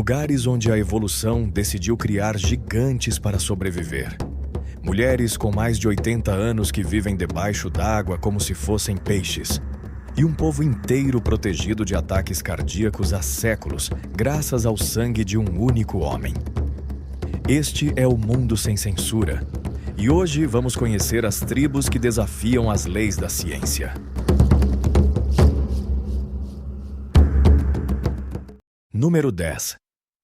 lugares onde a evolução decidiu criar gigantes para sobreviver. Mulheres com mais de 80 anos que vivem debaixo d'água como se fossem peixes. E um povo inteiro protegido de ataques cardíacos há séculos, graças ao sangue de um único homem. Este é o mundo sem censura. E hoje vamos conhecer as tribos que desafiam as leis da ciência. Número 10.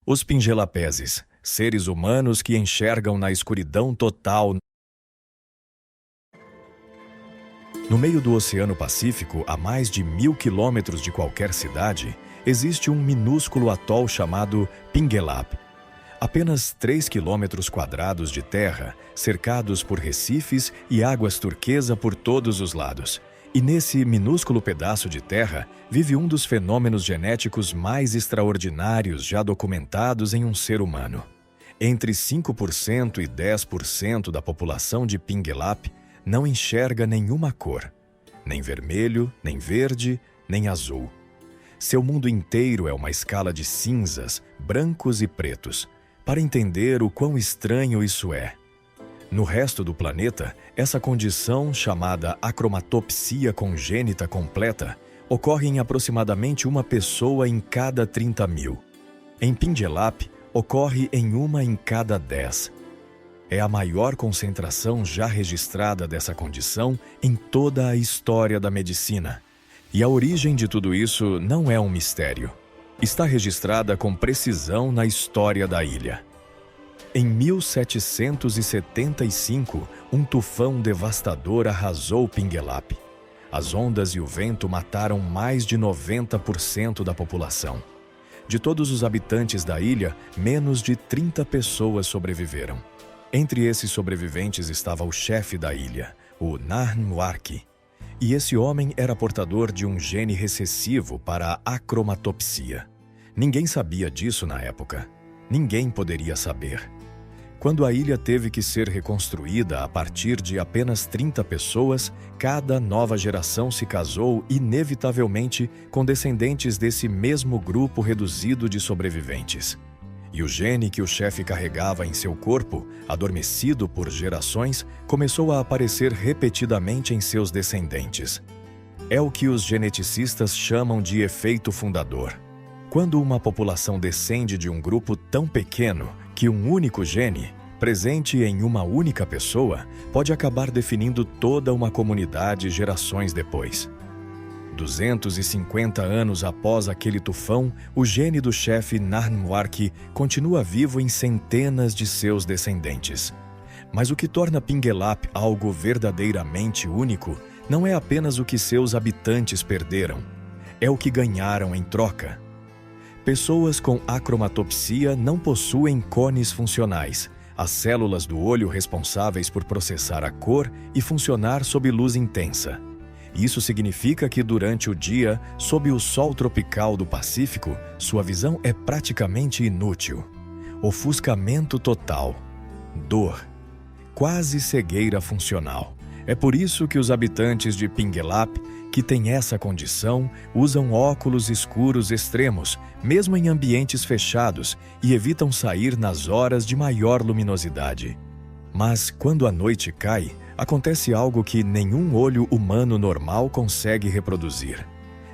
Os Pingelapéses, seres humanos que enxergam na escuridão total. No meio do Oceano Pacífico, a mais de 1000 quilômetros de qualquer cidade, existe um minúsculo atol chamado Pingelap. Apenas 3 quilômetros quadrados de terra, cercados por recifes e águas turquesa por todos os lados. E nesse minúsculo pedaço de terra, vive um dos fenômenos genéticos mais extraordinários já documentados em um ser humano. Entre 5% e 10% da população de Pingelap não enxerga nenhuma cor, nem vermelho, nem verde, nem azul. Seu mundo inteiro é uma escala de cinzas, brancos e pretos, para entender o quão estranho isso é. No resto do planeta, essa condição, chamada acromatopsia congênita completa, ocorre em aproximadamente uma pessoa em cada 30.000. Em Pingelap, ocorre em uma em cada 10. É a maior concentração já registrada dessa condição em toda a história da medicina. E a origem de tudo isso não é um mistério. Está registrada com precisão na história da ilha. Em 1775, um tufão devastador arrasou Pingelap. As ondas e o vento mataram mais de 90% da população. De todos os habitantes da ilha, menos de 30 pessoas sobreviveram. Entre esses sobreviventes estava o chefe da ilha, o Narnwarki. E esse homem era portador de um gene recessivo para a acromatopsia. Ninguém sabia disso na época. Ninguém poderia saber. Quando a ilha teve que ser reconstruída a partir de apenas 30 pessoas, cada nova geração se casou inevitavelmente com descendentes desse mesmo grupo reduzido de sobreviventes. E o gene que o chefe carregava em seu corpo, adormecido por gerações, começou a aparecer repetidamente em seus descendentes. É o que os geneticistas chamam de efeito fundador. Quando uma população descende de um grupo tão pequeno que um único gene, presente em uma única pessoa, pode acabar definindo toda uma comunidade gerações depois. 250 anos após aquele tufão, o gene do chefe Narnwarki continua vivo em centenas de seus descendentes. Mas o que torna Pingelap algo verdadeiramente único não é apenas o que seus habitantes perderam, é o que ganharam em troca. Pessoas com acromatopsia não possuem cones funcionais, as células do olho responsáveis por processar a cor e funcionar sob luz intensa. Isso significa que durante o dia, sob o sol tropical do Pacífico, sua visão é praticamente inútil. Ofuscamento total, dor, quase cegueira funcional. É por isso que os habitantes de Pingelap, que têm essa condição, usam óculos escuros extremos, mesmo em ambientes fechados, e evitam sair nas horas de maior luminosidade. Mas, quando a noite cai, acontece algo que nenhum olho humano normal consegue reproduzir.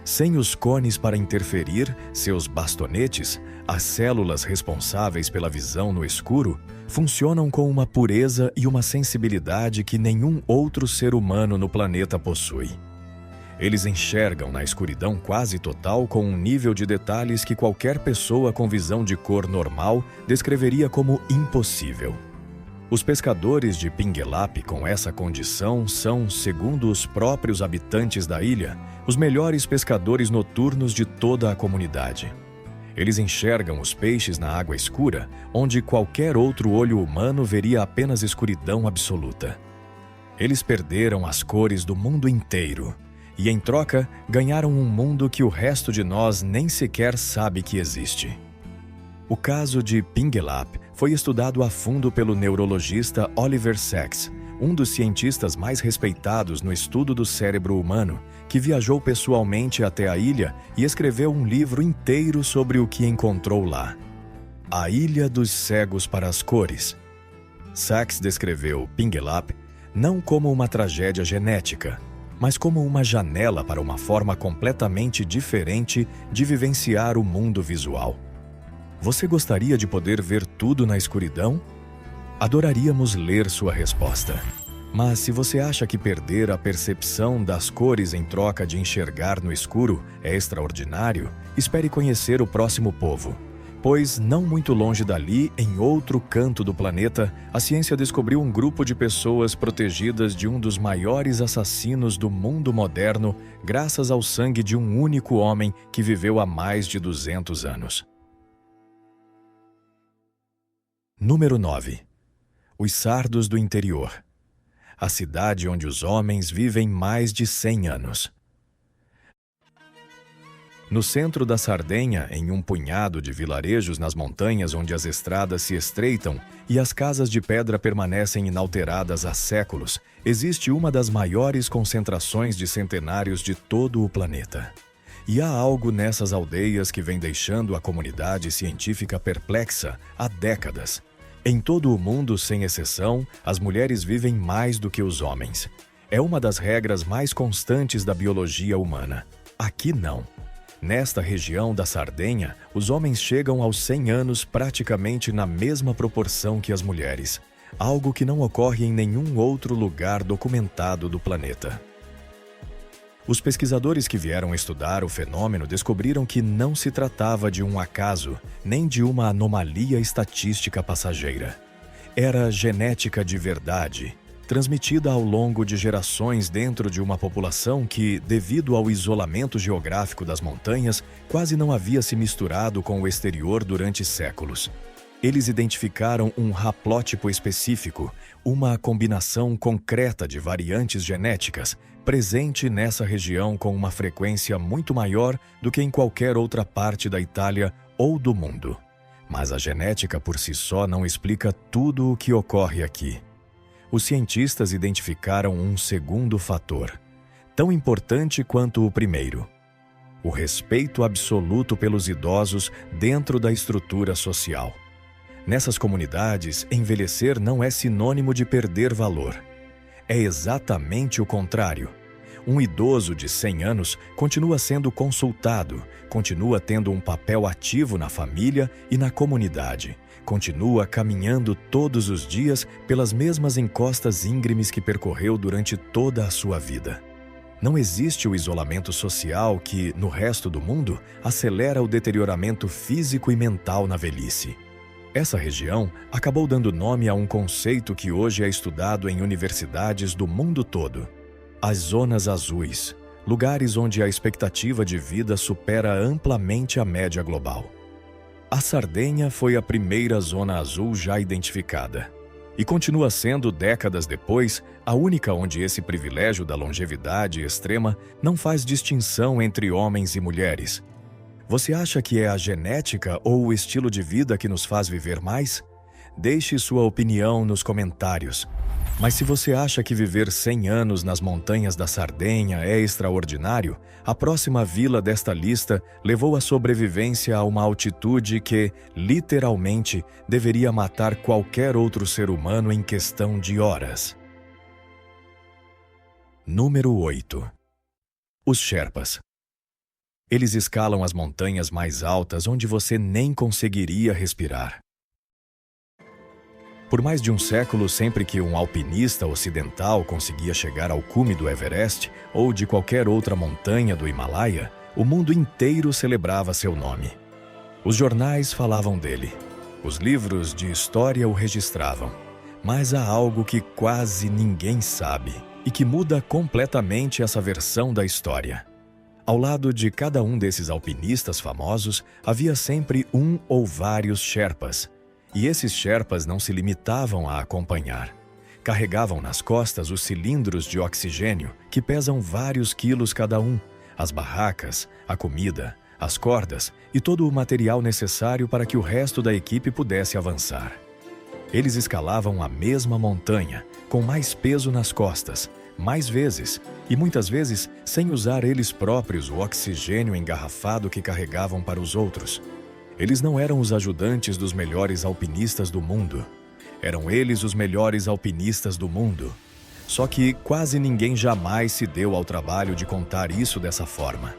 Sem os cones para interferir, seus bastonetes, as células responsáveis pela visão no escuro, funcionam com uma pureza e uma sensibilidade que nenhum outro ser humano no planeta possui. Eles enxergam na escuridão quase total com um nível de detalhes que qualquer pessoa com visão de cor normal descreveria como impossível. Os pescadores de Pingelap com essa condição são, segundo os próprios habitantes da ilha, os melhores pescadores noturnos de toda a comunidade. Eles enxergam os peixes na água escura, onde qualquer outro olho humano veria apenas escuridão absoluta. Eles perderam as cores do mundo inteiro e, em troca, ganharam um mundo que o resto de nós nem sequer sabe que existe. O caso de Pingelap foi estudado a fundo pelo neurologista Oliver Sacks, um dos cientistas mais respeitados no estudo do cérebro humano, que viajou pessoalmente até a ilha e escreveu um livro inteiro sobre o que encontrou lá. A Ilha dos Cegos para as Cores. Sachs descreveu Pingelap não como uma tragédia genética, mas como uma janela para uma forma completamente diferente de vivenciar o mundo visual. Você gostaria de poder ver tudo na escuridão? Adoraríamos ler sua resposta. Mas se você acha que perder a percepção das cores em troca de enxergar no escuro é extraordinário, espere conhecer o próximo povo. Pois, não muito longe dali, em outro canto do planeta, a ciência descobriu um grupo de pessoas protegidas de um dos maiores assassinos do mundo moderno, graças ao sangue de um único homem que viveu há mais de 200 anos. Número 9. Os Sardos do Interior. A cidade onde os homens vivem mais de 100 anos. No centro da Sardenha, em um punhado de vilarejos nas montanhas onde as estradas se estreitam e as casas de pedra permanecem inalteradas há séculos, existe uma das maiores concentrações de centenários de todo o planeta. E há algo nessas aldeias que vem deixando a comunidade científica perplexa há décadas. Em todo o mundo, sem exceção, as mulheres vivem mais do que os homens. É uma das regras mais constantes da biologia humana. Aqui não. Nesta região da Sardenha, os homens chegam aos 100 anos praticamente na mesma proporção que as mulheres, algo que não ocorre em nenhum outro lugar documentado do planeta. Os pesquisadores que vieram estudar o fenômeno descobriram que não se tratava de um acaso, nem de uma anomalia estatística passageira. Era genética de verdade, transmitida ao longo de gerações dentro de uma população que, devido ao isolamento geográfico das montanhas, quase não havia se misturado com o exterior durante séculos. Eles identificaram um haplótipo específico, uma combinação concreta de variantes genéticas, presente nessa região com uma frequência muito maior do que em qualquer outra parte da Itália ou do mundo. Mas a genética por si só não explica tudo o que ocorre aqui. Os cientistas identificaram um segundo fator, tão importante quanto o primeiro: o respeito absoluto pelos idosos dentro da estrutura social. Nessas comunidades, envelhecer não é sinônimo de perder valor. É exatamente o contrário. Um idoso de 100 anos continua sendo consultado, continua tendo um papel ativo na família e na comunidade, continua caminhando todos os dias pelas mesmas encostas íngremes que percorreu durante toda a sua vida. Não existe o isolamento social que, no resto do mundo, acelera o deterioramento físico e mental na velhice. Essa região acabou dando nome a um conceito que hoje é estudado em universidades do mundo todo: as zonas azuis, lugares onde a expectativa de vida supera amplamente a média global. A Sardenha foi a primeira zona azul já identificada, e continua sendo, décadas depois, a única onde esse privilégio da longevidade extrema não faz distinção entre homens e mulheres. Você acha que é a genética ou o estilo de vida que nos faz viver mais? Deixe sua opinião nos comentários. Mas se você acha que viver 100 anos nas montanhas da Sardenha é extraordinário, a próxima vila desta lista levou a sobrevivência a uma altitude que, literalmente, deveria matar qualquer outro ser humano em questão de horas. Número 8. Os Sherpas. Eles escalam as montanhas mais altas onde você nem conseguiria respirar. Por mais de um século, sempre que um alpinista ocidental conseguia chegar ao cume do Everest ou de qualquer outra montanha do Himalaia, o mundo inteiro celebrava seu nome. Os jornais falavam dele, os livros de história o registravam. Mas há algo que quase ninguém sabe e que muda completamente essa versão da história. Ao lado de cada um desses alpinistas famosos, havia sempre um ou vários Sherpas. E esses Sherpas não se limitavam a acompanhar. Carregavam nas costas os cilindros de oxigênio, que pesam vários quilos cada um, as barracas, a comida, as cordas e todo o material necessário para que o resto da equipe pudesse avançar. Eles escalavam a mesma montanha, com mais peso nas costas, mais vezes, e muitas vezes sem usar eles próprios o oxigênio engarrafado que carregavam para os outros. Eles não eram os ajudantes dos melhores alpinistas do mundo. Eram eles os melhores alpinistas do mundo. Só que quase ninguém jamais se deu ao trabalho de contar isso dessa forma.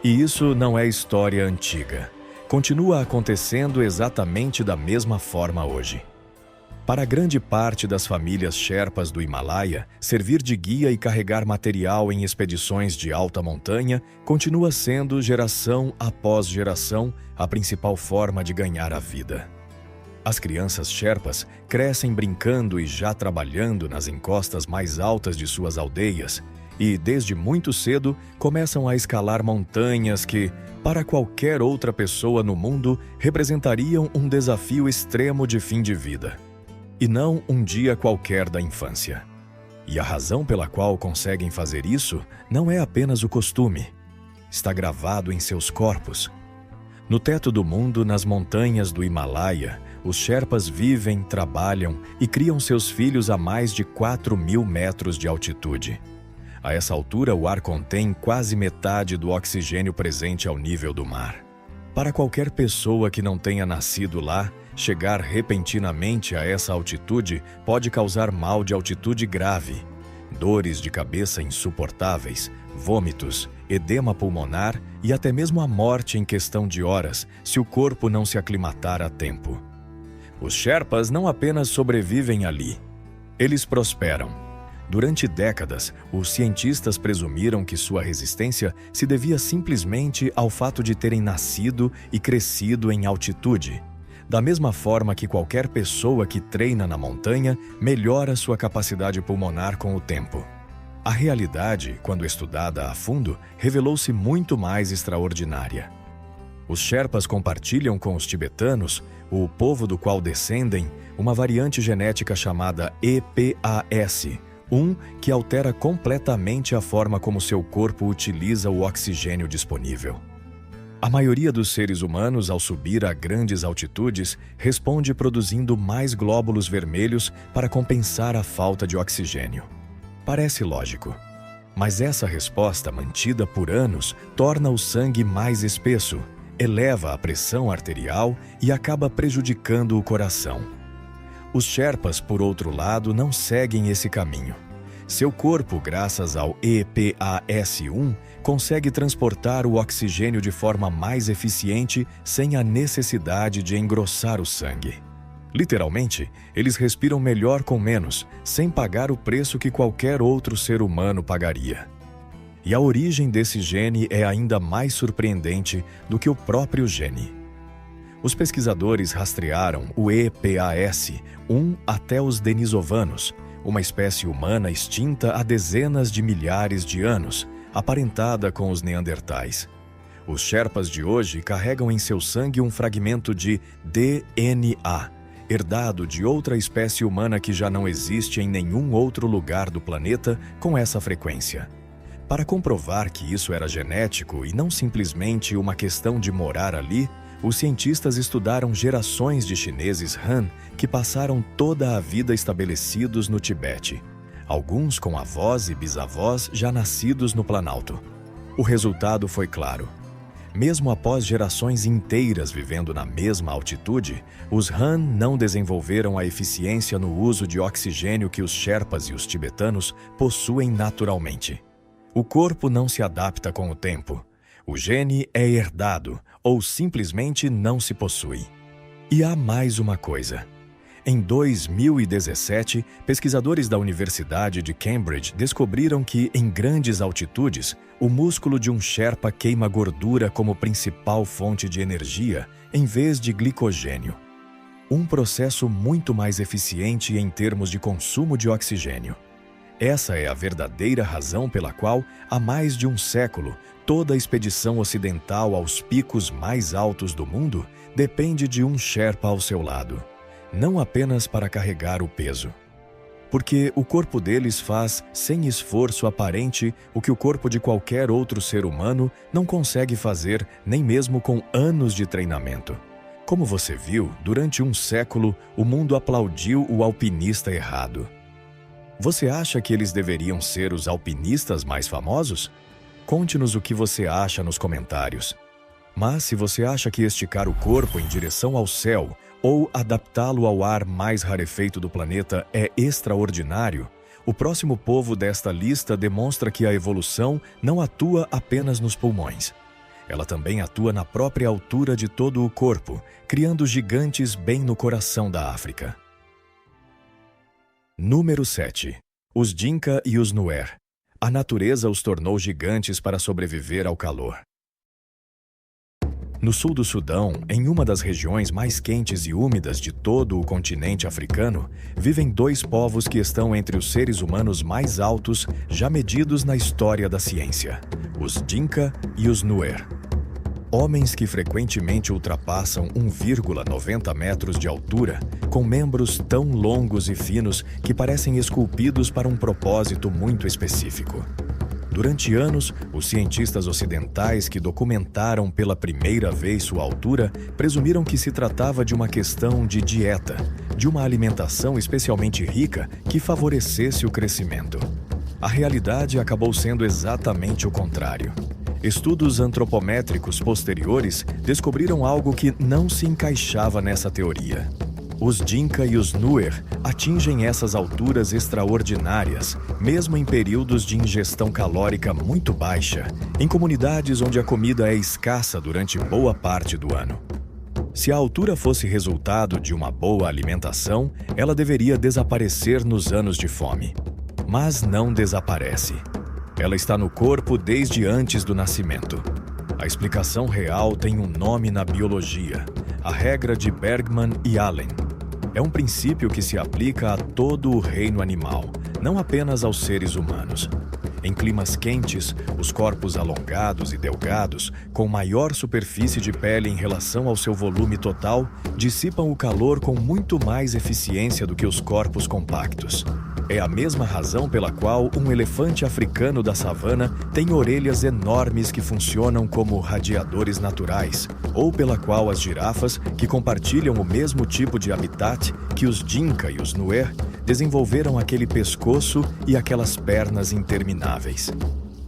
E isso não é história antiga. Continua acontecendo exatamente da mesma forma hoje. Para grande parte das famílias Sherpas do Himalaia, servir de guia e carregar material em expedições de alta montanha continua sendo, geração após geração, a principal forma de ganhar a vida. As crianças Sherpas crescem brincando e já trabalhando nas encostas mais altas de suas aldeias e, desde muito cedo, começam a escalar montanhas que, para qualquer outra pessoa no mundo, representariam um desafio extremo de fim de vida. E não um dia qualquer da infância. E a razão pela qual conseguem fazer isso não é apenas o costume. Está gravado em seus corpos. No teto do mundo, nas montanhas do Himalaia, os Sherpas vivem, trabalham e criam seus filhos a mais de 4.000 metros de altitude. A essa altura, o ar contém quase metade do oxigênio presente ao nível do mar. Para qualquer pessoa que não tenha nascido lá, chegar repentinamente a essa altitude pode causar mal de altitude grave, dores de cabeça insuportáveis, vômitos, edema pulmonar e até mesmo a morte em questão de horas, se o corpo não se aclimatar a tempo. Os Sherpas não apenas sobrevivem ali, eles prosperam. Durante décadas, os cientistas presumiram que sua resistência se devia simplesmente ao fato de terem nascido e crescido em altitude. Da mesma forma que qualquer pessoa que treina na montanha melhora sua capacidade pulmonar com o tempo. A realidade, quando estudada a fundo, revelou-se muito mais extraordinária. Os Sherpas compartilham com os tibetanos, o povo do qual descendem, uma variante genética chamada EPAS, que altera completamente a forma como seu corpo utiliza o oxigênio disponível. A maioria dos seres humanos, ao subir a grandes altitudes, responde produzindo mais glóbulos vermelhos para compensar a falta de oxigênio. Parece lógico, mas essa resposta, mantida por anos, torna o sangue mais espesso, eleva a pressão arterial e acaba prejudicando o coração. Os Sherpas, por outro lado, não seguem esse caminho. Seu corpo, graças ao EPAS, consegue transportar o oxigênio de forma mais eficiente sem a necessidade de engrossar o sangue. Literalmente, eles respiram melhor com menos, sem pagar o preço que qualquer outro ser humano pagaria. E a origem desse gene é ainda mais surpreendente do que o próprio gene. Os pesquisadores rastrearam o EPAS até os denisovanos, uma espécie humana extinta há dezenas de milhares de anos, aparentada com os neandertais. Os Sherpas de hoje carregam em seu sangue um fragmento de DNA, herdado de outra espécie humana que já não existe em nenhum outro lugar do planeta com essa frequência. Para comprovar que isso era genético e não simplesmente uma questão de morar ali, os cientistas estudaram gerações de chineses Han que passaram toda a vida estabelecidos no Tibete, alguns com avós e bisavós já nascidos no Planalto. O resultado foi claro. Mesmo após gerações inteiras vivendo na mesma altitude, os Han não desenvolveram a eficiência no uso de oxigênio que os Sherpas e os tibetanos possuem naturalmente. O corpo não se adapta com o tempo. O gene é herdado ou simplesmente não se possui. E há mais uma coisa. Em 2017, pesquisadores da Universidade de Cambridge descobriram que, em grandes altitudes, o músculo de um Sherpa queima gordura como principal fonte de energia, em vez de glicogênio. Um processo muito mais eficiente em termos de consumo de oxigênio. Essa é a verdadeira razão pela qual, há mais de um século, toda a expedição ocidental aos picos mais altos do mundo depende de um Sherpa ao seu lado. Não apenas para carregar o peso. Porque o corpo deles faz, sem esforço aparente, o que o corpo de qualquer outro ser humano não consegue fazer nem mesmo com anos de treinamento. Como você viu, durante um século, o mundo aplaudiu o alpinista errado. Você acha que eles deveriam ser os alpinistas mais famosos? Conte-nos o que você acha nos comentários. Mas se você acha que esticar o corpo em direção ao céu ou adaptá-lo ao ar mais rarefeito do planeta é extraordinário, o próximo povo desta lista demonstra que a evolução não atua apenas nos pulmões. Ela também atua na própria altura de todo o corpo, criando gigantes bem no coração da África. Número 7. Os Dinka e os Nuer. A natureza os tornou gigantes para sobreviver ao calor. No sul do Sudão, em uma das regiões mais quentes e úmidas de todo o continente africano, vivem dois povos que estão entre os seres humanos mais altos já medidos na história da ciência: os Dinka e os Nuer. Homens que frequentemente ultrapassam 1,90 metros de altura, com membros tão longos e finos que parecem esculpidos para um propósito muito específico. Durante anos, os cientistas ocidentais que documentaram pela primeira vez sua altura presumiram que se tratava de uma questão de dieta, de uma alimentação especialmente rica que favorecesse o crescimento. A realidade acabou sendo exatamente o contrário. Estudos antropométricos posteriores descobriram algo que não se encaixava nessa teoria. Os Dinka e os Nuer atingem essas alturas extraordinárias, mesmo em períodos de ingestão calórica muito baixa, em comunidades onde a comida é escassa durante boa parte do ano. Se a altura fosse resultado de uma boa alimentação, ela deveria desaparecer nos anos de fome. Mas não desaparece. Ela está no corpo desde antes do nascimento. A explicação real tem um nome na biologia: a regra de Bergman e Allen. É um princípio que se aplica a todo o reino animal, não apenas aos seres humanos. Em climas quentes, os corpos alongados e delgados, com maior superfície de pele em relação ao seu volume total, dissipam o calor com muito mais eficiência do que os corpos compactos. É a mesma razão pela qual um elefante africano da savana tem orelhas enormes que funcionam como radiadores naturais, ou pela qual as girafas, que compartilham o mesmo tipo de habitat que os Dinka e os Nuer, desenvolveram aquele pescoço e aquelas pernas intermináveis.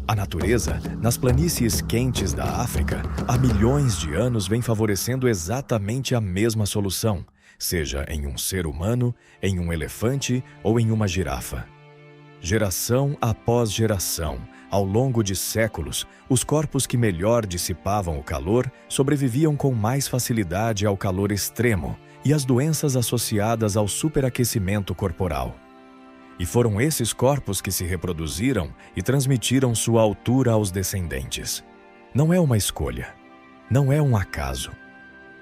A natureza, nas planícies quentes da África, há milhões de anos vem favorecendo exatamente a mesma solução, seja em um ser humano, em um elefante ou em uma girafa. Geração após geração, ao longo de séculos, os corpos que melhor dissipavam o calor sobreviviam com mais facilidade ao calor extremo e às doenças associadas ao superaquecimento corporal. E foram esses corpos que se reproduziram e transmitiram sua altura aos descendentes. Não é uma escolha, não é um acaso.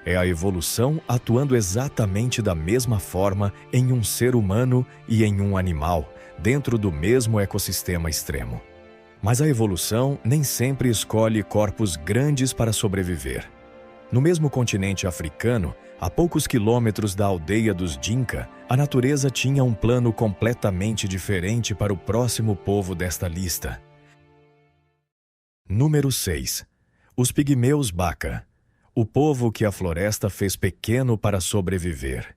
É a evolução atuando exatamente da mesma forma em um ser humano e em um animal, dentro do mesmo ecossistema extremo. Mas a evolução nem sempre escolhe corpos grandes para sobreviver. No mesmo continente africano, a poucos quilômetros da aldeia dos Dinka, a natureza tinha um plano completamente diferente para o próximo povo desta lista. Número 6. Os pigmeus Baka. O povo que a floresta fez pequeno para sobreviver.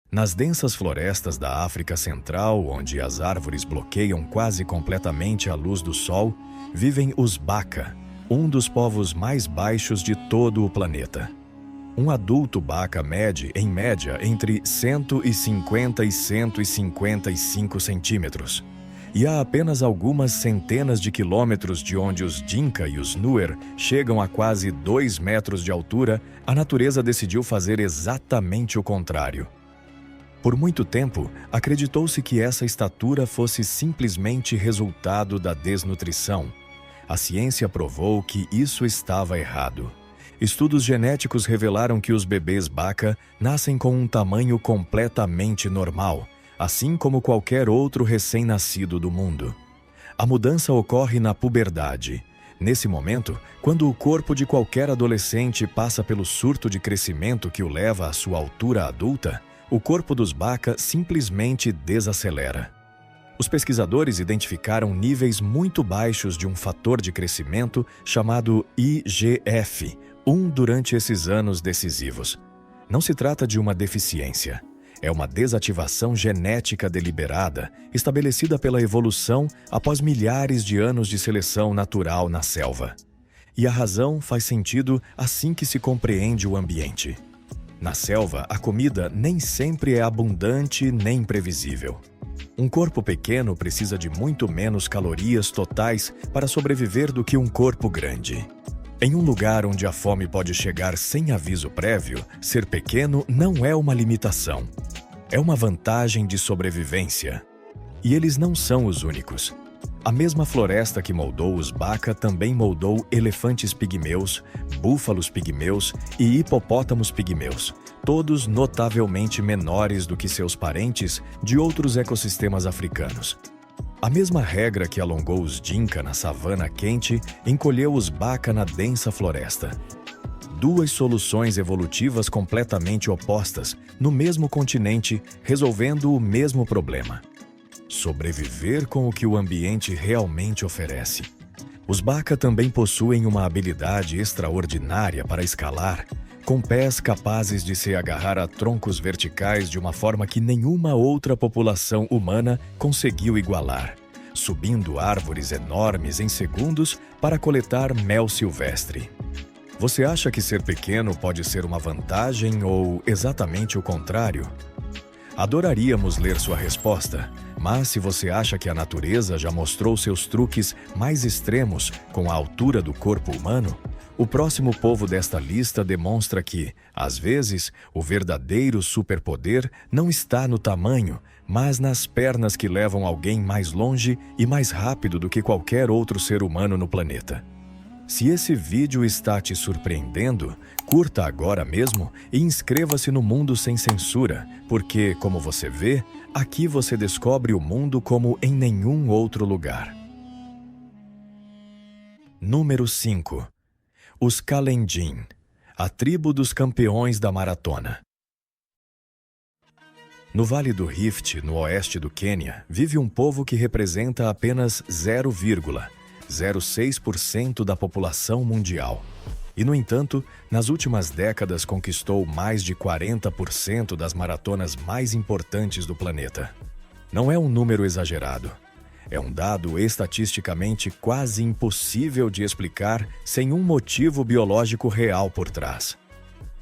Nas densas florestas da África Central, onde as árvores bloqueiam quase completamente a luz do sol, vivem os Baka, um dos povos mais baixos de todo o planeta. Um adulto Baka mede, em média, entre 150 e 155 centímetros. E há apenas algumas centenas de quilômetros de onde os Dinka e os Nuer chegam a quase 2 metros de altura, a natureza decidiu fazer exatamente o contrário. Por muito tempo, acreditou-se que essa estatura fosse simplesmente resultado da desnutrição. A ciência provou que isso estava errado. Estudos genéticos revelaram que os bebês Baka nascem com um tamanho completamente normal, assim como qualquer outro recém-nascido do mundo. A mudança ocorre na puberdade. Nesse momento, quando o corpo de qualquer adolescente passa pelo surto de crescimento que o leva à sua altura adulta, o corpo dos Baka simplesmente desacelera. Os pesquisadores identificaram níveis muito baixos de um fator de crescimento chamado IGF, durante esses anos decisivos. Não se trata de uma deficiência. É uma desativação genética deliberada, estabelecida pela evolução após milhares de anos de seleção natural na selva. E a razão faz sentido assim que se compreende o ambiente. Na selva, a comida nem sempre é abundante nem previsível. Um corpo pequeno precisa de muito menos calorias totais para sobreviver do que um corpo grande. Em um lugar onde a fome pode chegar sem aviso prévio, ser pequeno não é uma limitação. É uma vantagem de sobrevivência. E eles não são os únicos. A mesma floresta que moldou os Baka também moldou elefantes pigmeus, búfalos pigmeus e hipopótamos pigmeus, todos notavelmente menores do que seus parentes de outros ecossistemas africanos. A mesma regra que alongou os Dinka na savana quente encolheu os Baka na densa floresta. Duas soluções evolutivas completamente opostas, no mesmo continente, resolvendo o mesmo problema. Sobreviver com o que o ambiente realmente oferece. Os Baka também possuem uma habilidade extraordinária para escalar, com pés capazes de se agarrar a troncos verticais de uma forma que nenhuma outra população humana conseguiu igualar, subindo árvores enormes em segundos para coletar mel silvestre. Você acha que ser pequeno pode ser uma vantagem ou exatamente o contrário? Adoraríamos ler sua resposta, mas se você acha que a natureza já mostrou seus truques mais extremos com a altura do corpo humano, o próximo povo desta lista demonstra que, às vezes, o verdadeiro superpoder não está no tamanho, mas nas pernas que levam alguém mais longe e mais rápido do que qualquer outro ser humano no planeta. Se esse vídeo está te surpreendendo, curta agora mesmo e inscreva-se no Mundo Sem Censura, porque, como você vê, aqui você descobre o mundo como em nenhum outro lugar. Número 5. Os Kalenjin, a tribo dos campeões da maratona. No Vale do Rift, no oeste do Quênia, vive um povo que representa apenas 0,06% da população mundial. E, no entanto, nas últimas décadas conquistou mais de 40% das maratonas mais importantes do planeta. Não é um número exagerado. É um dado estatisticamente quase impossível de explicar sem um motivo biológico real por trás.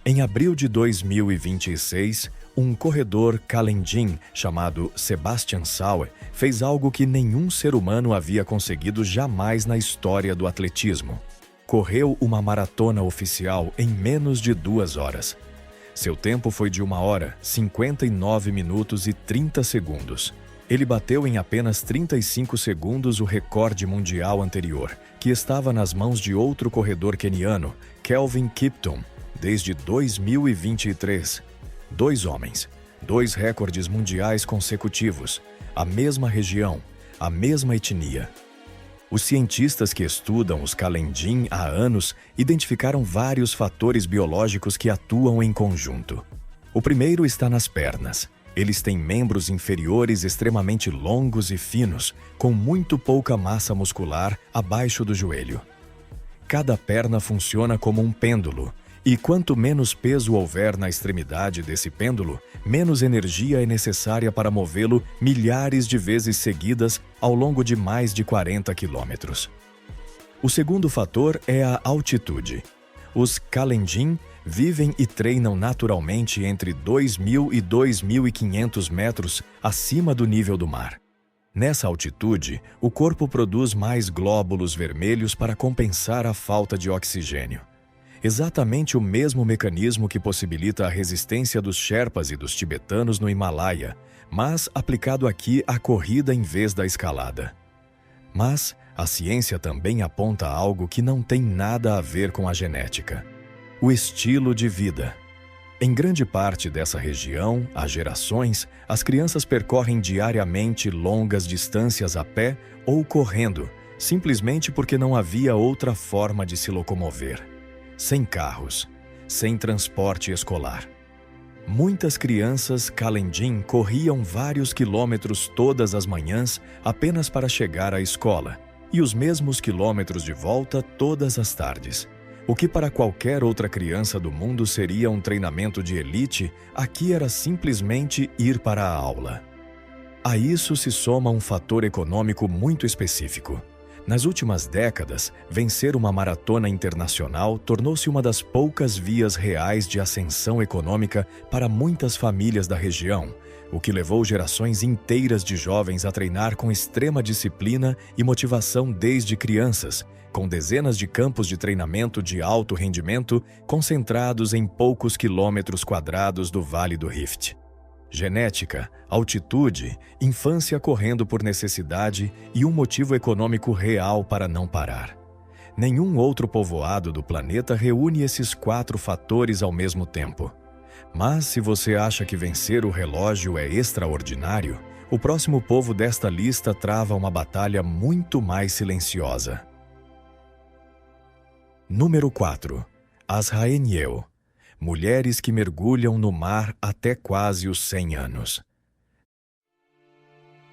Em abril de 2026, um corredor Kalenjin chamado Sebastian Sauer fez algo que nenhum ser humano havia conseguido jamais na história do atletismo. Correu uma maratona oficial em menos de 2 horas. Seu tempo foi de 1 hora, 59 minutos e 30 segundos. Ele bateu em apenas 35 segundos o recorde mundial anterior, que estava nas mãos de outro corredor queniano, Kelvin Kiptum, desde 2023. 2 homens, 2 recordes mundiais consecutivos, a mesma região, a mesma etnia. Os cientistas que estudam os Kalenjin há anos identificaram vários fatores biológicos que atuam em conjunto. O primeiro está nas pernas. Eles têm membros inferiores extremamente longos e finos, com muito pouca massa muscular abaixo do joelho. Cada perna funciona como um pêndulo, e quanto menos peso houver na extremidade desse pêndulo, menos energia é necessária para movê-lo milhares de vezes seguidas ao longo de mais de 40 quilômetros. O segundo fator é a altitude. Os Kalenjin vivem e treinam naturalmente entre 2.000 e 2.500 metros acima do nível do mar. Nessa altitude, o corpo produz mais glóbulos vermelhos para compensar a falta de oxigênio. Exatamente o mesmo mecanismo que possibilita a resistência dos Sherpas e dos tibetanos no Himalaia, mas aplicado aqui à corrida em vez da escalada. Mas a ciência também aponta algo que não tem nada a ver com a genética: o estilo de vida. Em grande parte dessa região, há gerações, as crianças percorrem diariamente longas distâncias a pé ou correndo, simplesmente porque não havia outra forma de se locomover. Sem carros, sem transporte escolar. Muitas crianças Kalenjin corriam vários quilômetros todas as manhãs apenas para chegar à escola, e os mesmos quilômetros de volta todas as tardes. O que para qualquer outra criança do mundo seria um treinamento de elite, aqui era simplesmente ir para a aula. A isso se soma um fator econômico muito específico. Nas últimas décadas, vencer uma maratona internacional tornou-se uma das poucas vias reais de ascensão econômica para muitas famílias da região, o que levou gerações inteiras de jovens a treinar com extrema disciplina e motivação desde crianças, com dezenas de campos de treinamento de alto rendimento concentrados em poucos quilômetros quadrados do Vale do Rift. Genética, altitude, infância correndo por necessidade e um motivo econômico real para não parar. Nenhum outro povoado do planeta reúne esses 4 fatores ao mesmo tempo. Mas se você acha que vencer o relógio é extraordinário, o próximo povo desta lista trava uma batalha muito mais silenciosa. Número 4. As Haenyeo. Mulheres que mergulham no mar até quase os 100 anos.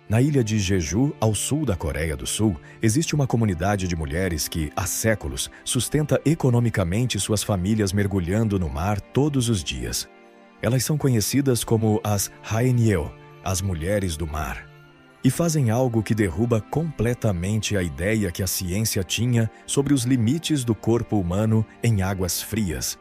Na ilha de Jeju, ao sul da Coreia do Sul, existe uma comunidade de mulheres que, há séculos, sustenta economicamente suas famílias mergulhando no mar todos os dias. Elas são conhecidas como as Haenyeo, as mulheres do mar, e fazem algo que derruba completamente a ideia que a ciência tinha sobre os limites do corpo humano em águas frias.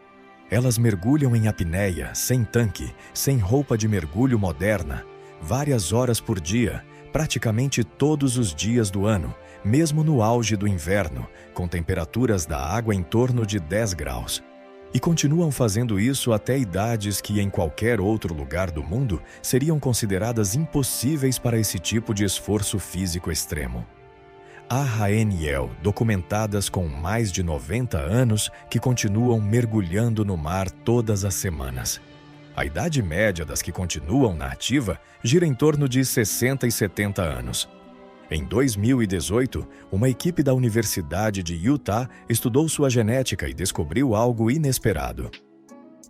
Elas mergulham em apneia, sem tanque, sem roupa de mergulho moderna, várias horas por dia, praticamente todos os dias do ano, mesmo no auge do inverno, com temperaturas da água em torno de 10 graus. E continuam fazendo isso até idades que em qualquer outro lugar do mundo seriam consideradas impossíveis para esse tipo de esforço físico extremo. Há Haenyeo documentadas com mais de 90 anos que continuam mergulhando no mar todas as semanas. A idade média das que continuam na ativa gira em torno de 60 e 70 anos. Em 2018, uma equipe da Universidade de Utah estudou sua genética e descobriu algo inesperado.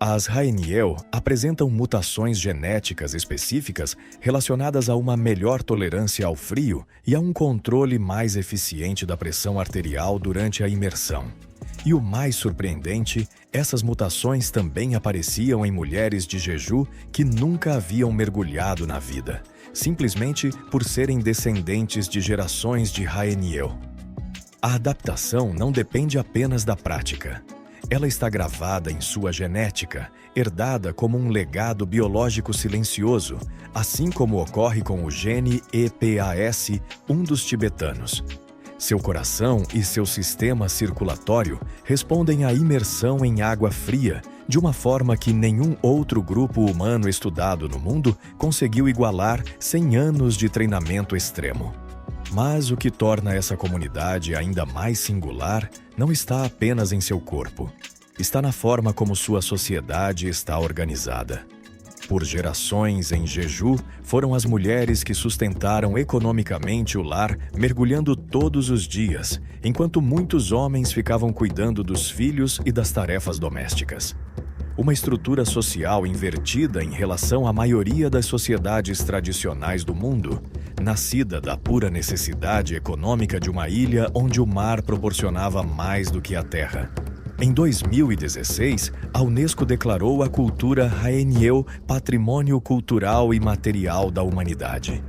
As Haenyeo apresentam mutações genéticas específicas relacionadas a uma melhor tolerância ao frio e a um controle mais eficiente da pressão arterial durante a imersão. E o mais surpreendente, essas mutações também apareciam em mulheres de Jeju que nunca haviam mergulhado na vida, simplesmente por serem descendentes de gerações de Haenyeo. A adaptação não depende apenas da prática. Ela está gravada em sua genética, herdada como um legado biológico silencioso, assim como ocorre com o gene EPAS, um dos tibetanos. Seu coração e seu sistema circulatório respondem à imersão em água fria, de uma forma que nenhum outro grupo humano estudado no mundo conseguiu igualar 100 anos de treinamento extremo. Mas o que torna essa comunidade ainda mais singular não está apenas em seu corpo. Está na forma como sua sociedade está organizada. Por gerações em Jeju, foram as mulheres que sustentaram economicamente o lar, mergulhando todos os dias, enquanto muitos homens ficavam cuidando dos filhos e das tarefas domésticas. Uma estrutura social invertida em relação à maioria das sociedades tradicionais do mundo, nascida da pura necessidade econômica de uma ilha onde o mar proporcionava mais do que a terra. Em 2016, a Unesco declarou a cultura Haenyeo Patrimônio Cultural e Material da Humanidade.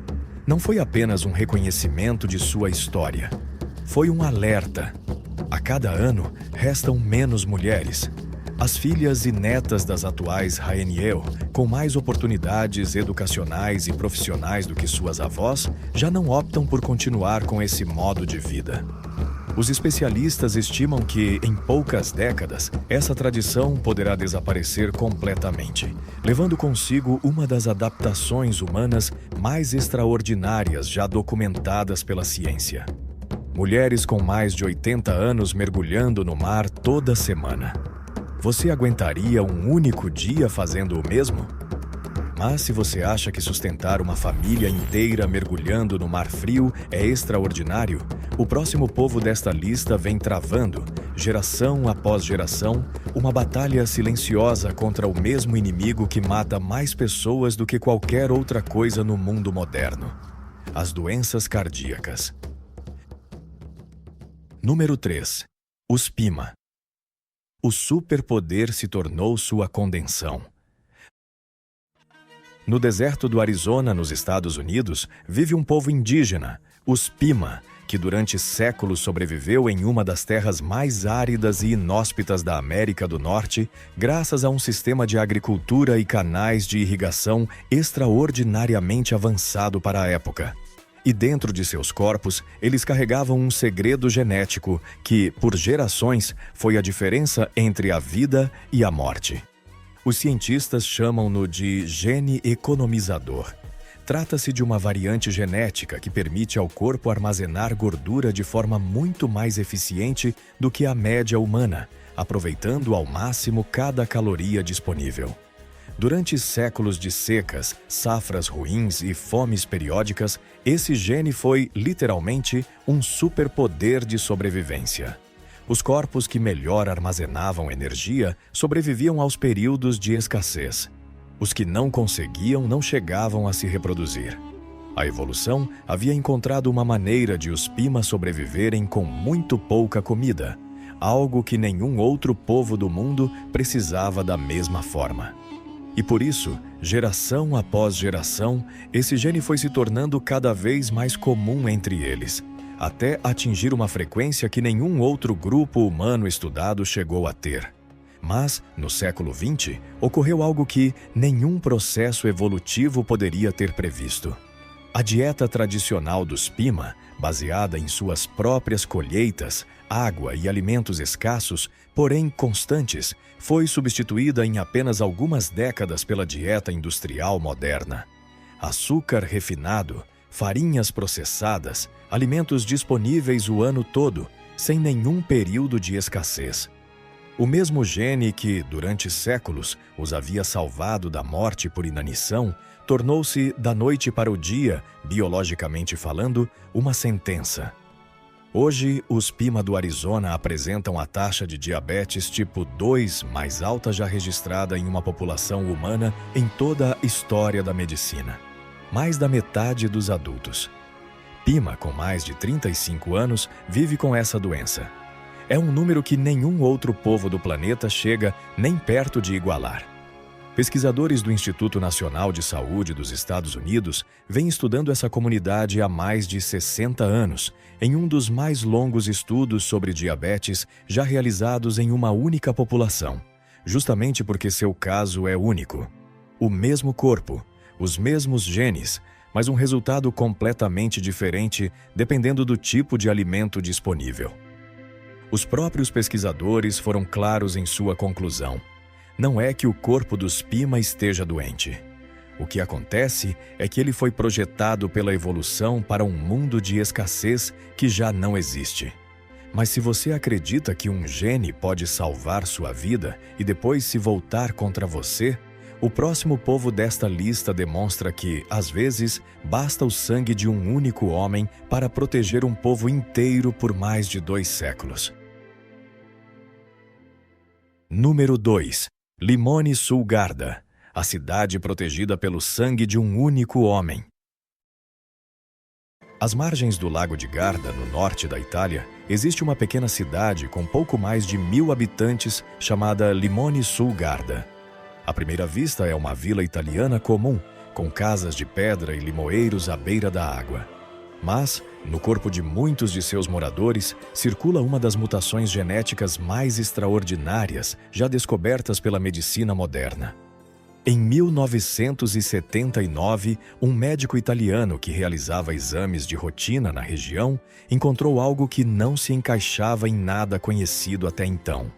Não foi apenas um reconhecimento de sua história. Foi um alerta. A cada ano, restam menos mulheres. As filhas e netas das atuais Haenyeo, com mais oportunidades educacionais e profissionais do que suas avós, já não optam por continuar com esse modo de vida. Os especialistas estimam que, em poucas décadas, essa tradição poderá desaparecer completamente, levando consigo uma das adaptações humanas mais extraordinárias já documentadas pela ciência. Mulheres com mais de 80 anos mergulhando no mar toda semana. Você aguentaria um único dia fazendo o mesmo? Mas se você acha que sustentar uma família inteira mergulhando no mar frio é extraordinário, o próximo povo desta lista vem travando, geração após geração, uma batalha silenciosa contra o mesmo inimigo que mata mais pessoas do que qualquer outra coisa no mundo moderno: as doenças cardíacas. Número 3. Os Pima. O superpoder se tornou sua condensação. No deserto do Arizona, nos Estados Unidos, vive um povo indígena, os Pima, que durante séculos sobreviveu em uma das terras mais áridas e inóspitas da América do Norte, graças a um sistema de agricultura e canais de irrigação extraordinariamente avançado para a época. E dentro de seus corpos, eles carregavam um segredo genético que, por gerações, foi a diferença entre a vida e a morte. Os cientistas chamam-no de gene economizador. Trata-se de uma variante genética que permite ao corpo armazenar gordura de forma muito mais eficiente do que a média humana, aproveitando ao máximo cada caloria disponível. Durante séculos de secas, safras ruins e fomes periódicas, esse gene foi, literalmente, um superpoder de sobrevivência. Os corpos que melhor armazenavam energia sobreviviam aos períodos de escassez. Os que não conseguiam não chegavam a se reproduzir. A evolução havia encontrado uma maneira de os Pima sobreviverem com muito pouca comida, algo que nenhum outro povo do mundo precisava da mesma forma. E por isso, geração após geração, esse gene foi se tornando cada vez mais comum entre eles, até atingir uma frequência que nenhum outro grupo humano estudado chegou a ter. Mas, no século XX, ocorreu algo que nenhum processo evolutivo poderia ter previsto. A dieta tradicional dos Pima, baseada em suas próprias colheitas, água e alimentos escassos, porém constantes, foi substituída em apenas algumas décadas pela dieta industrial moderna. Açúcar refinado, farinhas processadas, alimentos disponíveis o ano todo, sem nenhum período de escassez. O mesmo gene que, durante séculos, os havia salvado da morte por inanição, tornou-se, da noite para o dia, biologicamente falando, uma sentença. Hoje, os Pima do Arizona apresentam a taxa de diabetes tipo 2 mais alta já registrada em uma população humana em toda a história da medicina. Mais da metade dos adultos. Pima, com mais de 35 anos, vive com essa doença. É um número que nenhum outro povo do planeta chega nem perto de igualar. Pesquisadores do Instituto Nacional de Saúde dos Estados Unidos vêm estudando essa comunidade há mais de 60 anos, em um dos mais longos estudos sobre diabetes já realizados em uma única população, justamente porque seu caso é único. O mesmo corpo, os mesmos genes, mas um resultado completamente diferente dependendo do tipo de alimento disponível. Os próprios pesquisadores foram claros em sua conclusão. Não é que o corpo dos Pima esteja doente. O que acontece é que ele foi projetado pela evolução para um mundo de escassez que já não existe. Mas se você acredita que um gene pode salvar sua vida e depois se voltar contra você, o próximo povo desta lista demonstra que, às vezes, basta o sangue de um único homem para proteger um povo inteiro por mais de 2 séculos. Número 2. Limone sul Garda, a cidade protegida pelo sangue de um único homem. Às margens do Lago de Garda, no norte da Itália, existe uma pequena cidade com pouco mais de 1.000 habitantes chamada Limone sul Garda. À primeira vista é uma vila italiana comum, com casas de pedra e limoeiros à beira da água. Mas, no corpo de muitos de seus moradores, circula uma das mutações genéticas mais extraordinárias já descobertas pela medicina moderna. Em 1979, um médico italiano que realizava exames de rotina na região encontrou algo que não se encaixava em nada conhecido até então.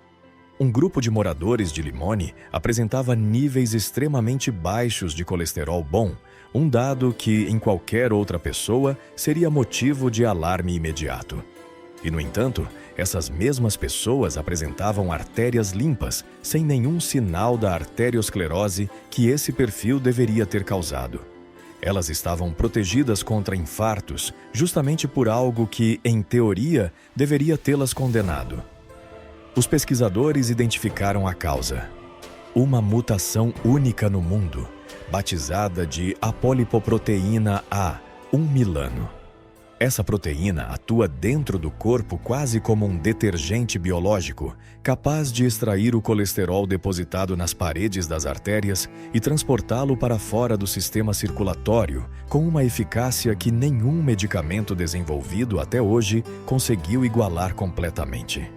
Um grupo de moradores de Limone apresentava níveis extremamente baixos de colesterol bom, um dado que, em qualquer outra pessoa, seria motivo de alarme imediato. E, no entanto, essas mesmas pessoas apresentavam artérias limpas, sem nenhum sinal da arteriosclerose que esse perfil deveria ter causado. Elas estavam protegidas contra infartos, justamente por algo que, em teoria, deveria tê-las condenado. Os pesquisadores identificaram a causa. Uma mutação única no mundo, batizada de apolipoproteína A, 1 milano. Essa proteína atua dentro do corpo quase como um detergente biológico, capaz de extrair o colesterol depositado nas paredes das artérias e transportá-lo para fora do sistema circulatório, com uma eficácia que nenhum medicamento desenvolvido até hoje conseguiu igualar completamente.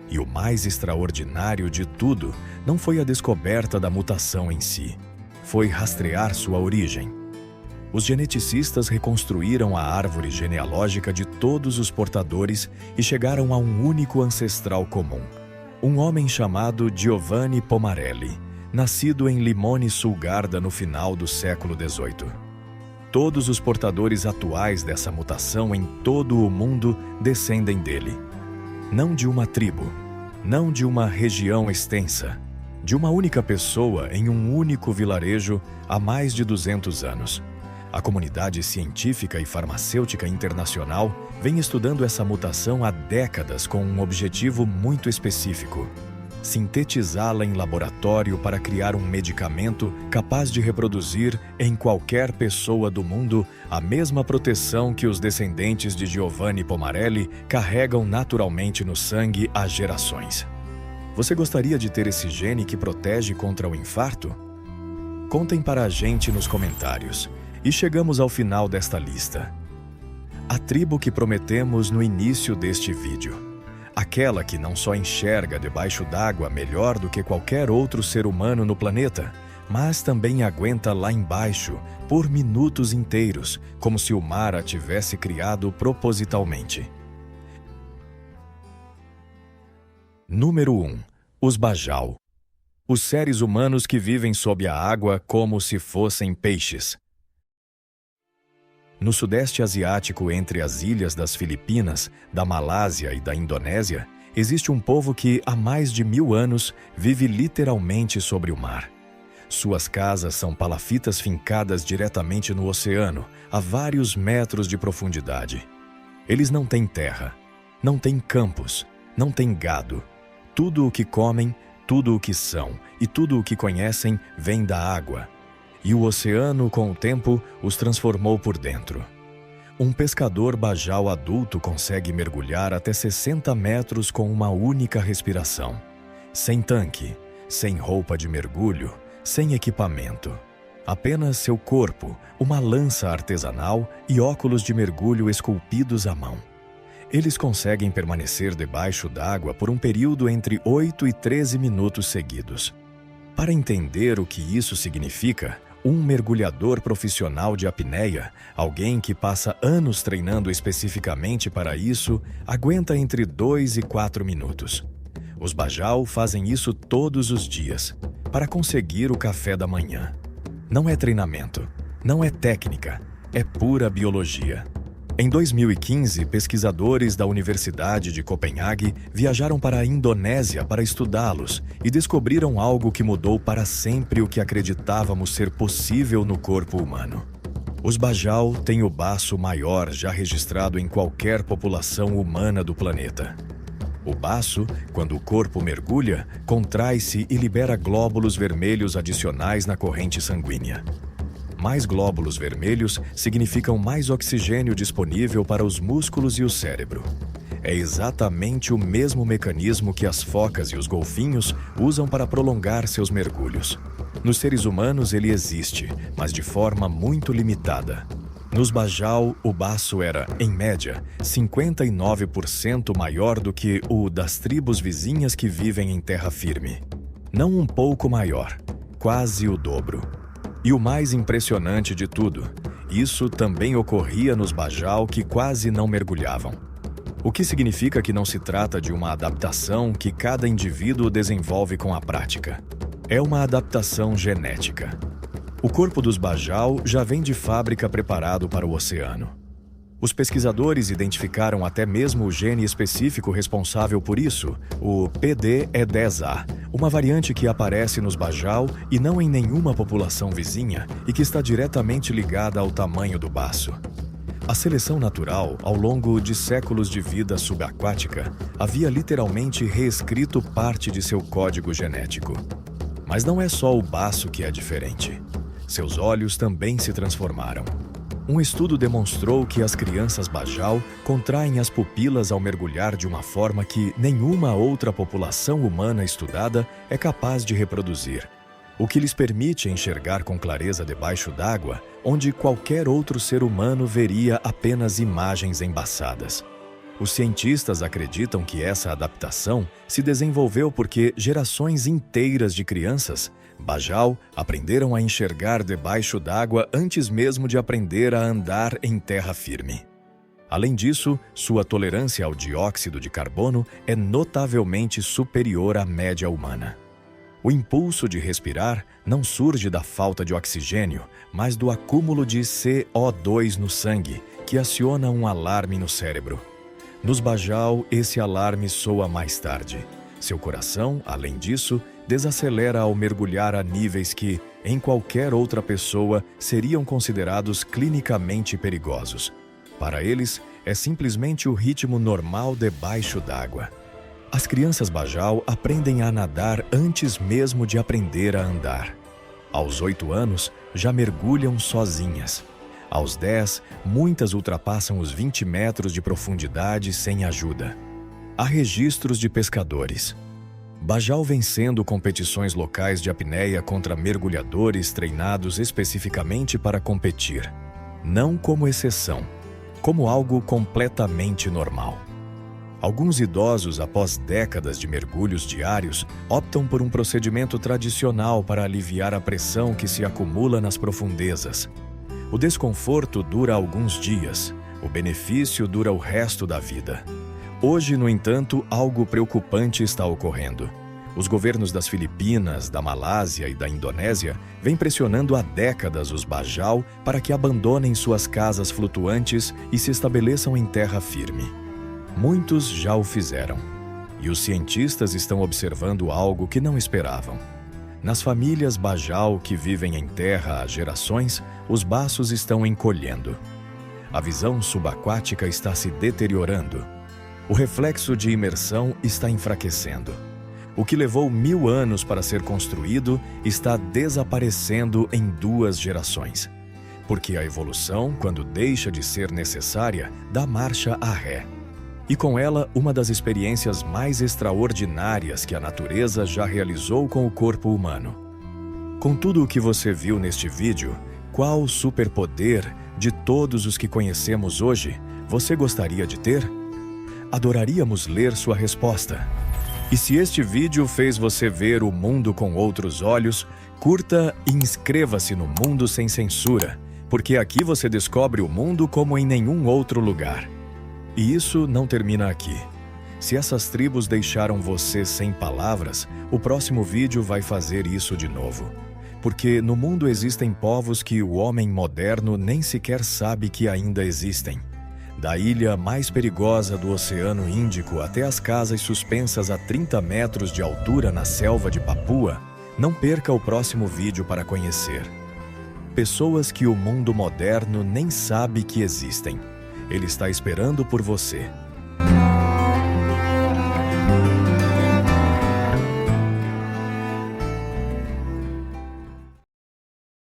E o mais extraordinário de tudo não foi a descoberta da mutação em si, foi rastrear sua origem. Os geneticistas reconstruíram a árvore genealógica de todos os portadores e chegaram a um único ancestral comum. Um homem chamado Giovanni Pomarelli, nascido em Limone sul Garda no final do século XVIII. Todos os portadores atuais dessa mutação em todo o mundo descendem dele. Não de uma tribo, não de uma região extensa, de uma única pessoa em um único vilarejo há mais de 200 anos. A comunidade científica e farmacêutica internacional vem estudando essa mutação há décadas com um objetivo muito específico: sintetizá-la em laboratório para criar um medicamento capaz de reproduzir em qualquer pessoa do mundo a mesma proteção que os descendentes de Giovanni Pomarelli carregam naturalmente no sangue há gerações. Você gostaria de ter esse gene que protege contra o infarto? Contem para a gente nos comentários. E chegamos ao final desta lista. A tribo que prometemos no início deste vídeo. Aquela que não só enxerga debaixo d'água melhor do que qualquer outro ser humano no planeta, mas também aguenta lá embaixo por minutos inteiros, como se o mar a tivesse criado propositalmente. Número 1. Os Bajau. Os seres humanos que vivem sob a água como se fossem peixes. No Sudeste Asiático, entre as ilhas das Filipinas, da Malásia e da Indonésia, existe um povo que, há mais de 1000 anos, vive literalmente sobre o mar. Suas casas são palafitas fincadas diretamente no oceano, a vários metros de profundidade. Eles não têm terra, não têm campos, não têm gado. Tudo o que comem, tudo o que são e tudo o que conhecem vem da água. E o oceano, com o tempo, os transformou por dentro. Um pescador bajau adulto consegue mergulhar até 60 metros com uma única respiração. Sem tanque, sem roupa de mergulho, sem equipamento. Apenas seu corpo, uma lança artesanal e óculos de mergulho esculpidos à mão. Eles conseguem permanecer debaixo d'água por um período entre 8 e 13 minutos seguidos. Para entender o que isso significa, um mergulhador profissional de apneia, alguém que passa anos treinando especificamente para isso, aguenta entre 2 e 4 minutos. Os bajau fazem isso todos os dias, para conseguir o café da manhã. Não é treinamento, não é técnica, é pura biologia. Em 2015, pesquisadores da Universidade de Copenhague viajaram para a Indonésia para estudá-los e descobriram algo que mudou para sempre o que acreditávamos ser possível no corpo humano. Os bajau têm o baço maior já registrado em qualquer população humana do planeta. O baço, quando o corpo mergulha, contrai-se e libera glóbulos vermelhos adicionais na corrente sanguínea. Mais glóbulos vermelhos significam mais oxigênio disponível para os músculos e o cérebro. É exatamente o mesmo mecanismo que as focas e os golfinhos usam para prolongar seus mergulhos. Nos seres humanos ele existe, mas de forma muito limitada. Nos bajau, o baço era, em média, 59% maior do que o das tribos vizinhas que vivem em terra firme. Não um pouco maior, quase o dobro. E o mais impressionante de tudo, isso também ocorria nos bajau que quase não mergulhavam. O que significa que não se trata de uma adaptação que cada indivíduo desenvolve com a prática. É uma adaptação genética. O corpo dos bajau já vem de fábrica preparado para o oceano. Os pesquisadores identificaram até mesmo o gene específico responsável por isso, o PDE10A, uma variante que aparece nos bajau e não em nenhuma população vizinha e que está diretamente ligada ao tamanho do baço. A seleção natural, ao longo de séculos de vida subaquática, havia literalmente reescrito parte de seu código genético. Mas não é só o baço que é diferente. Seus olhos também se transformaram. Um estudo demonstrou que as crianças Bajau contraem as pupilas ao mergulhar de uma forma que nenhuma outra população humana estudada é capaz de reproduzir, o que lhes permite enxergar com clareza debaixo d'água, onde qualquer outro ser humano veria apenas imagens embaçadas. Os cientistas acreditam que essa adaptação se desenvolveu porque gerações inteiras de crianças Bajau aprenderam a enxergar debaixo d'água antes mesmo de aprender a andar em terra firme. Além disso, sua tolerância ao dióxido de carbono é notavelmente superior à média humana. O impulso de respirar não surge da falta de oxigênio, mas do acúmulo de CO2 no sangue, que aciona um alarme no cérebro. Nos Bajau, esse alarme soa mais tarde. Seu coração, além disso, desacelera ao mergulhar a níveis que, em qualquer outra pessoa, seriam considerados clinicamente perigosos. Para eles, é simplesmente o ritmo normal debaixo d'água. As crianças Bajau aprendem a nadar antes mesmo de aprender a andar. Aos 8 anos, já mergulham sozinhas. Aos 10, muitas ultrapassam os 20 metros de profundidade sem ajuda. Há registros de pescadores. Bajau vencendo competições locais de apneia contra mergulhadores treinados especificamente para competir. Não como exceção, como algo completamente normal. Alguns idosos, após décadas de mergulhos diários, optam por um procedimento tradicional para aliviar a pressão que se acumula nas profundezas. O desconforto dura alguns dias, o benefício dura o resto da vida. Hoje, no entanto, algo preocupante está ocorrendo. Os governos das Filipinas, da Malásia e da Indonésia vêm pressionando há décadas os Bajau para que abandonem suas casas flutuantes e se estabeleçam em terra firme. Muitos já o fizeram, e os cientistas estão observando algo que não esperavam. Nas famílias Bajau que vivem em terra há gerações, os baços estão encolhendo. A visão subaquática está se deteriorando. O reflexo de imersão está enfraquecendo. O que levou 1000 anos para ser construído está desaparecendo em 2 gerações. Porque a evolução, quando deixa de ser necessária, dá marcha a ré. E com ela, uma das experiências mais extraordinárias que a natureza já realizou com o corpo humano. Com tudo o que você viu neste vídeo, qual superpoder de todos os que conhecemos hoje você gostaria de ter? Adoraríamos ler sua resposta. E se este vídeo fez você ver o mundo com outros olhos, curta e inscreva-se no Mundo Sem Censura, porque aqui você descobre o mundo como em nenhum outro lugar. E isso não termina aqui. Se essas tribos deixaram você sem palavras, o próximo vídeo vai fazer isso de novo. Porque no mundo existem povos que o homem moderno nem sequer sabe que ainda existem. Da ilha mais perigosa do Oceano Índico até as casas suspensas a 30 metros de altura na selva de Papua, não perca o próximo vídeo para conhecer. Pessoas que o mundo moderno nem sabe que existem. Ele está esperando por você.